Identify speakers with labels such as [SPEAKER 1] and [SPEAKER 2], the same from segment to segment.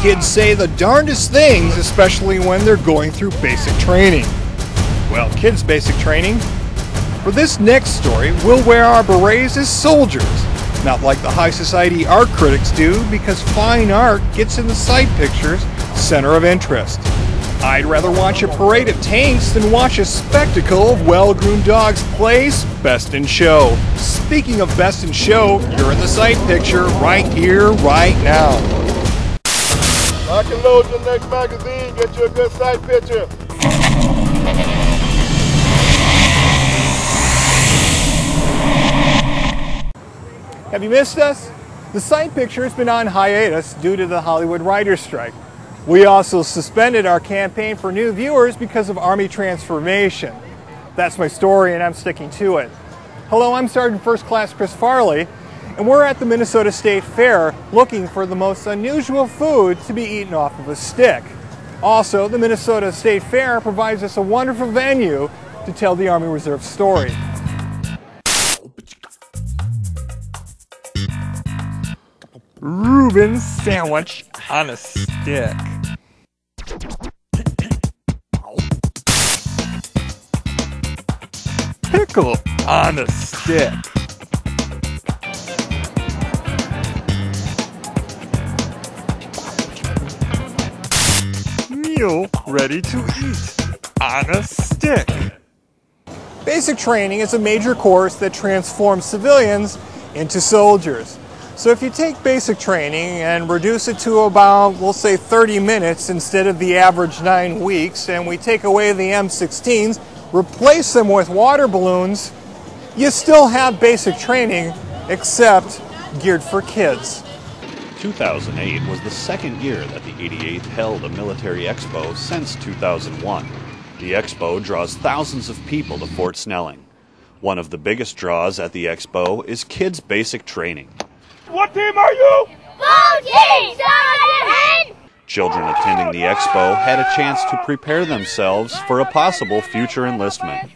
[SPEAKER 1] kids say the darndest things, especially when they're going through basic training. Well, kids' basic training? For this next story, we'll wear our berets as soldiers, not like the high society art critics do, because fine art gets in the side picture's center of interest. I'd rather watch a parade of tanks than watch a spectacle of well-groomed dogs place Best in Show. Speaking of Best in Show, you're in the side picture right here, right now.
[SPEAKER 2] Lock and load your next magazine, get you a good side picture.
[SPEAKER 1] Have you missed us? The side picture has been on hiatus due to the Hollywood writers' strike. We also suspended our campaign for new viewers because of Army transformation. That's my story and I'm sticking to it. Hello, I'm Sergeant First Class Chris Farley, and we're at the Minnesota State Fair looking for the most unusual food to be eaten off of a stick. Also, the Minnesota State Fair provides us a wonderful venue to tell the Army Reserve story. Reuben sandwich on a stick. Pickle on a stick. Meal ready to eat on a stick. Basic training is a major course that transforms civilians into soldiers. So if you take basic training and reduce it to about, we'll say 30 minutes instead of the average 9 weeks, and we take away the M16s, replace them with water balloons, you still have basic training, except geared for kids.
[SPEAKER 3] 2008 was the second year that the 88th held a military expo since 2001. The expo draws thousands of people to Fort Snelling. One of the biggest draws at the expo is kids' basic training.
[SPEAKER 2] What team are you?
[SPEAKER 4] Blue team, Sergeant!
[SPEAKER 3] Children attending the expo had a chance to prepare themselves for a possible future enlistment.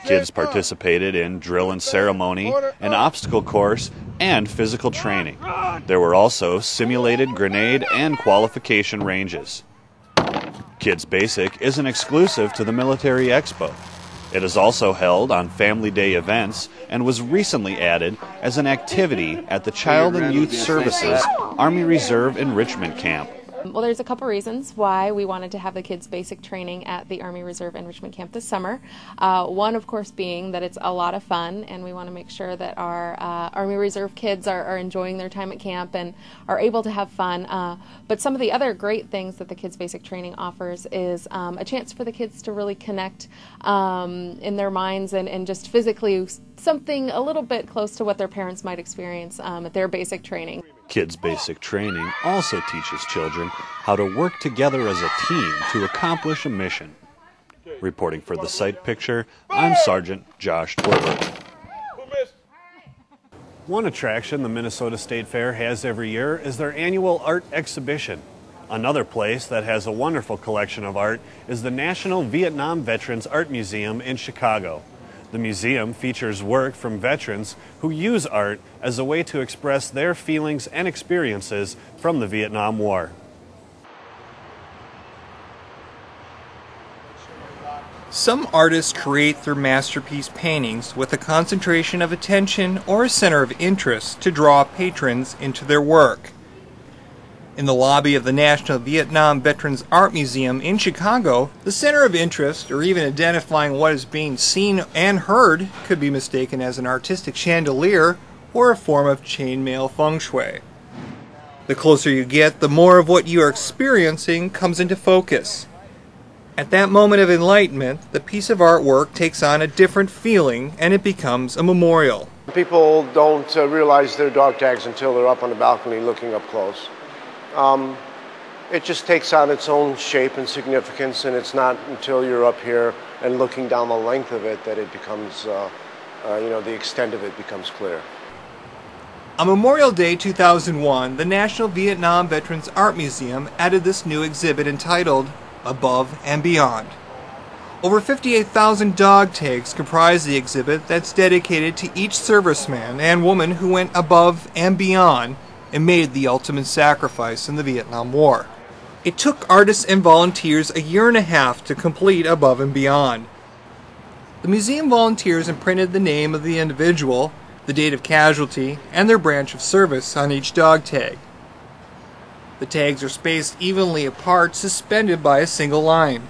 [SPEAKER 3] Kids participated in drill and ceremony, an obstacle course, and physical training. There were also simulated grenade and qualification ranges. Kids Basic isn't exclusive to the Military Expo. It is also held on Family Day events and was recently added as an activity at the Child and Youth Services Army Reserve Enrichment Camp.
[SPEAKER 5] Well, there's a couple reasons why we wanted to have the kids' basic training at the Army Reserve Enrichment Camp this summer. One, of course, being that it's a lot of fun, and we want to make sure that our Army Reserve kids are enjoying their time at camp and are able to have fun. But some of the other great things that the kids' basic training offers is a chance for the kids to really connect in their minds and just physically something a little bit close to what their parents might experience at their basic training.
[SPEAKER 3] Kids Basic Training also teaches children how to work together as a team to accomplish a mission. Reporting for the Site Picture, I'm Sergeant Josh Twerber.
[SPEAKER 6] One attraction the Minnesota State Fair has every year is their annual art exhibition. Another place that has a wonderful collection of art is the National Vietnam Veterans Art Museum in Chicago. The museum features work from veterans who use art as a way to express their feelings and experiences from the Vietnam War.
[SPEAKER 1] Some artists create their masterpiece paintings with a concentration of attention or a center of interest to draw patrons into their work. In the lobby of the National Vietnam Veterans Art Museum in Chicago, the center of interest, or even identifying what is being seen and heard, could be mistaken as an artistic chandelier or a form of chainmail feng shui. The closer you get, the more of what you are experiencing comes into focus. At that moment of enlightenment, the piece of artwork takes on a different feeling and it becomes a memorial.
[SPEAKER 2] People don't realize they're dog tags until they're up on the balcony looking up close. It just takes on its own shape and significance, and it's not until you're up here and looking down the length of it that it becomes, the extent of it becomes clear.
[SPEAKER 1] On Memorial Day 2001, the National Vietnam Veterans Art Museum added this new exhibit entitled Above and Beyond. Over 58,000 dog tags comprise the exhibit that's dedicated to each serviceman and woman who went above and beyond and made the ultimate sacrifice in the Vietnam War. It took artists and volunteers a year and a half to complete Above and Beyond. The museum volunteers imprinted the name of the individual, the date of casualty, and their branch of service on each dog tag. The tags are spaced evenly apart, suspended by a single line.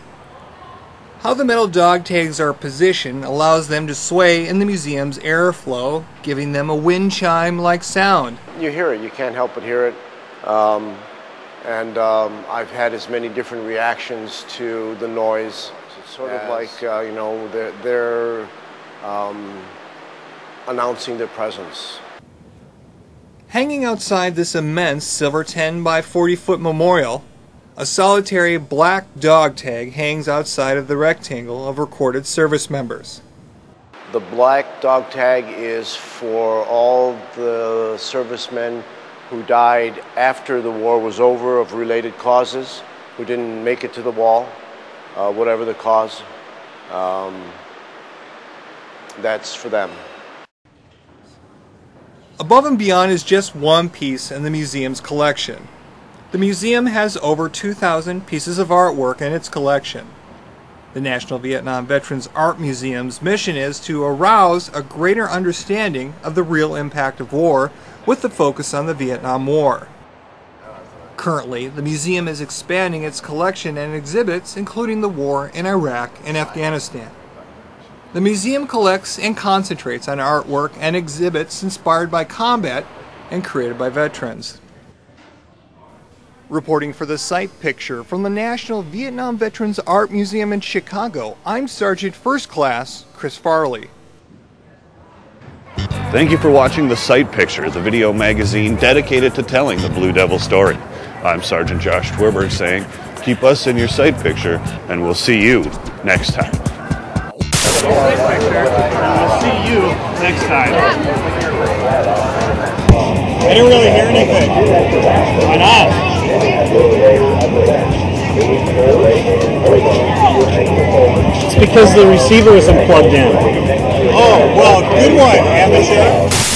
[SPEAKER 1] How the metal dog tags are positioned allows them to sway in the museum's airflow, giving them a wind chime-like sound.
[SPEAKER 2] You hear it, you can't help but hear it. I've had as many different reactions to the noise. It's sort of like, you know, they're announcing their presence.
[SPEAKER 1] Hanging outside this immense silver 10 by 40-foot memorial, a solitary black dog tag hangs outside of the rectangle of recorded service members.
[SPEAKER 2] The black dog tag is for all the servicemen who died after the war was over of related causes, who didn't make it to the wall, whatever the cause. That's for them.
[SPEAKER 1] Above and Beyond is just one piece in the museum's collection. The museum has over 2,000 pieces of artwork in its collection. The National Vietnam Veterans Art Museum's mission is to arouse a greater understanding of the real impact of war with the focus on the Vietnam War. Currently, the museum is expanding its collection and exhibits, including the war in Iraq and Afghanistan. The museum collects and concentrates on artwork and exhibits inspired by combat and created by veterans. Reporting for the Sight Picture from the National Vietnam Veterans Art Museum in Chicago, I'm Sergeant First Class Chris Farley.
[SPEAKER 3] Thank you for watching The Sight Picture, the video magazine dedicated to telling the Blue Devil story. I'm Sergeant Josh Twerberg saying, keep us in your sight picture, and we'll see you next time.
[SPEAKER 6] We'll see you next time. I didn't really hear anything. Why not? It's because the receiver isn't plugged in.
[SPEAKER 7] Oh, well, good one, amateur.